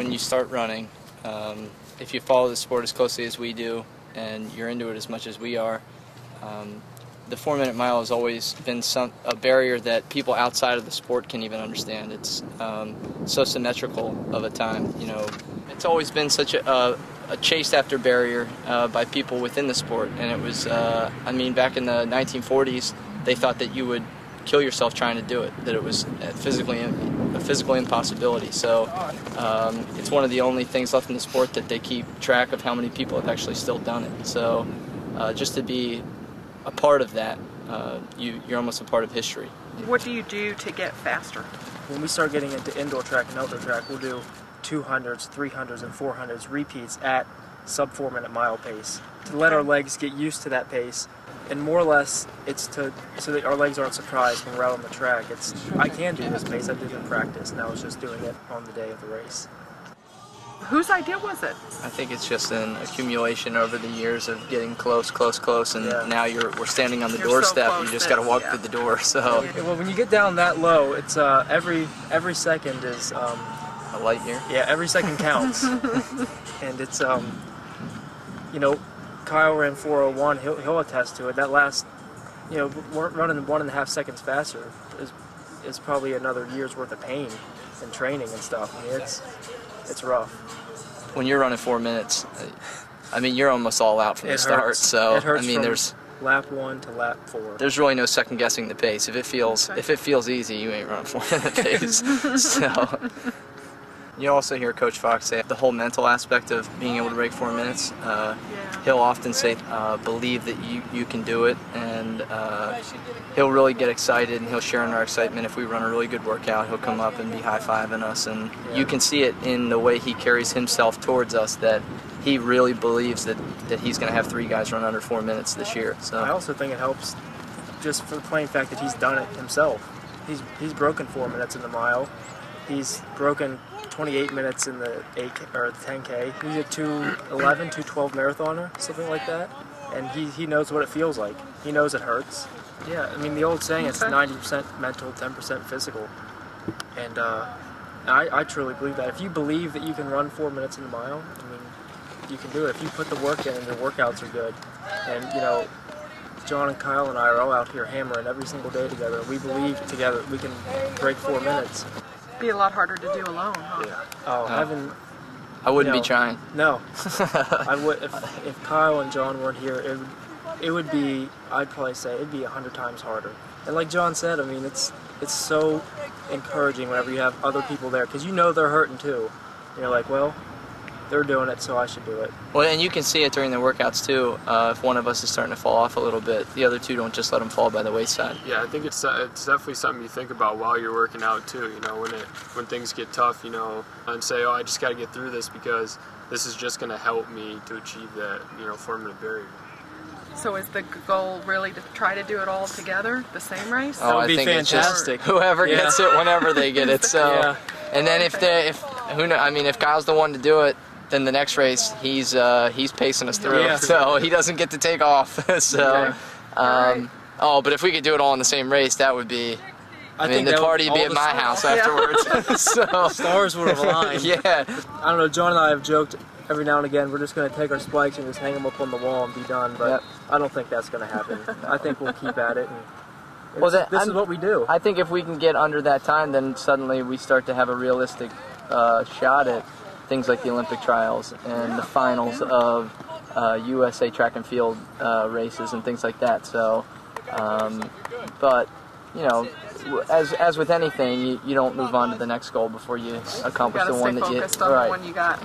when you start running, if you follow the sport as closely as we do and you're into it as much as we are, the 4-minute mile has always been a barrier that people outside of the sport can even understand. It's so symmetrical of a time. You know, it's always been such a chased after barrier by people within the sport, and it was, I mean, back in the 1940s, they thought that you would kill yourself trying to do it, that it was a physical impossibility. So it's one of the only things left in the sport that they keep track of how many people have actually still done it. So just to be a part of that, you're almost a part of history. What do you do to get faster? When we start getting into indoor track and outdoor track, we'll do 200s, 300s, and 400s repeats at sub 4-minute mile pace to let our legs get used to that pace. And more or less, it's so that our legs aren't surprised when we're out on the track. I can do this pace. I did it in practice, and I was just doing it on the day of the race. Whose idea was it? I think it's just an accumulation over the years of getting close, and now we're standing on the doorstep. So you just got to walk through the door. So well, when you get down that low, it's every second is a light year. Yeah, every second counts, and it's you know, Kyle ran 4:01. He'll attest to it. That last, you know, running 1.5 seconds faster is probably another year's worth of pain and training and stuff. I mean, it's rough. When you're running 4 minutes, I mean, you're almost all out from the start. So it hurts I mean, from there's lap 1 to lap 4. There's really no second guessing the pace. If it feels easy, you ain't running 4-minute pace. So you also hear Coach Fox say the whole mental aspect of being able to break 4 minutes. He'll often say, believe that you can do it, and he'll really get excited, and he'll share in our excitement. If we run a really good workout, he'll come up and be high-fiving us, and you can see it in the way he carries himself towards us that he really believes that he's going to have 3 guys run under 4 minutes this year. So I also think it helps just for the plain fact that he's done it himself. He's broken 4 minutes in the mile. He's broken 28 minutes in the 8K or the 10K. He's a 2:11, 2:12 marathoner, something like that. And he knows what it feels like. He knows it hurts. Yeah, I mean, the old saying, it's 90% mental, 10% physical. And I truly believe that. If you believe that you can run 4 minutes in the mile, I mean, you can do it. If you put the work in and your workouts are good. And, you know, John and Kyle and I are all out here hammering every single day together. And we believe together we can break 4 minutes. Be a lot harder to do alone, huh? Yeah. Oh, I wouldn't be trying. No. I would if Kyle and John weren't here, it would be, I'd probably say it'd be 100 times harder. And like John said, I mean, it's so encouraging whenever you have other people there, because you know they're hurting too. And you're like, well, they're doing it, so I should do it. Well, and you can see it during the workouts too. If one of us is starting to fall off a little bit, the other two don't just let them fall by the wayside. Yeah, I think it's definitely something you think about while you're working out too. You know, when things get tough, you know, and say, oh, I just got to get through this because this is just going to help me to achieve that, you know, 4-minute barrier. So is the goal really to try to do it all together, the same race? That would be think fantastic. It's just whoever gets it whenever they get it. So, and then if Kyle's the one to do it, then the next race he's pacing us through, so he doesn't get to take off. So, but if we could do it all in the same race, that would be. I mean, the party would be at my house afterwards. So stars would have aligned. Yeah. I don't know. John and I have joked every now and again, we're just going to take our spikes and just hang them up on the wall and be done. But I don't think that's going to happen. I think we'll keep at it. And this is what we do. I think if we can get under that time, then suddenly we start to have a realistic shot at things like the Olympic trials and the finals of USA track and field races and things like that. So, but you know, as with anything, you don't move on to the next goal before you accomplish the one that you focused on the one you got.